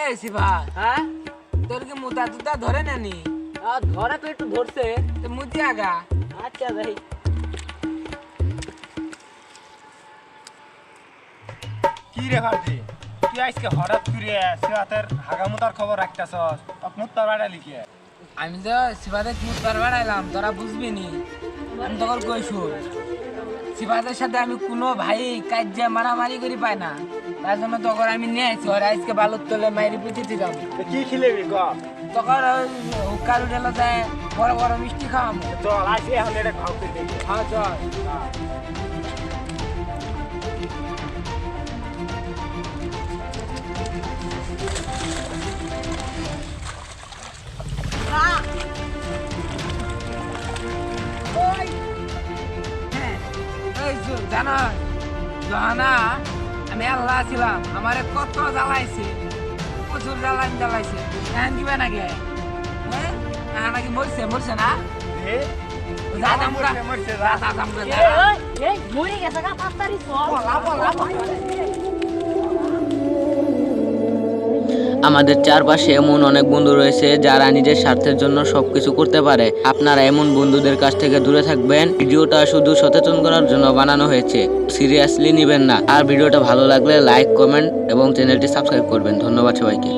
এই শিবা, হ্যাঁ তোর কি মুতা তুতা ধরে নানি? ধরে তো একটু ধরছে। তো মুতি আগা। আচ্ছা ভাই কি রে ভাবছি তুই আজকে হঠাৎ করে সিরাতের হাগামুতার খবর রাখতেছস মুত্তার বাড়া লিখিয়ে আমি তো শিবাদের মুতবার বাড়াইলাম, তোরা বুঝবি নি। আমি তখন কইছু শিবাদের সাথে আমি কোনো ভাই কাজ্যা মারামারি করি পাই না, তার জন্য তখন আমি নিয়ে আসছি। ওরা আজকে বালুর তলে মাইরি পুঁতিতে যাবো। কি খিলেবি ক তখন হুক্কার উঠেলো যায়, বড় বড় মিষ্টি খাওয়াবো। চল আসি এখন এটা খাও খেতে হ্যাঁ চল। জানো জানা আমি আল্লাহ ছিলাম, আমারে কত জ্বালাইছে, প্রচুর জ্বালাইছে। এখন কিবা নাকি নাকি মরছে মরছে না? মরে গেছে গা তাড়াতাড়ি চল। আমাদের চারপাশে এমন অনেক বন্ধু রয়েছে যারা নিজের স্বার্থের জন্য সবকিছু করতে পারে। আপনারা এমন বন্ধুদের কাছ থেকে দূরে থাকবেন। ভিডিওটা শুধু সচেতন করার জন্য বানানো হয়েছে, সিরিয়াসলি নেবেন না। আর ভিডিওটা ভালো লাগলে লাইক, কমেন্ট এবং চ্যানেলটি সাবস্ক্রাইব করবেন। ধন্যবাদ সবাইকে।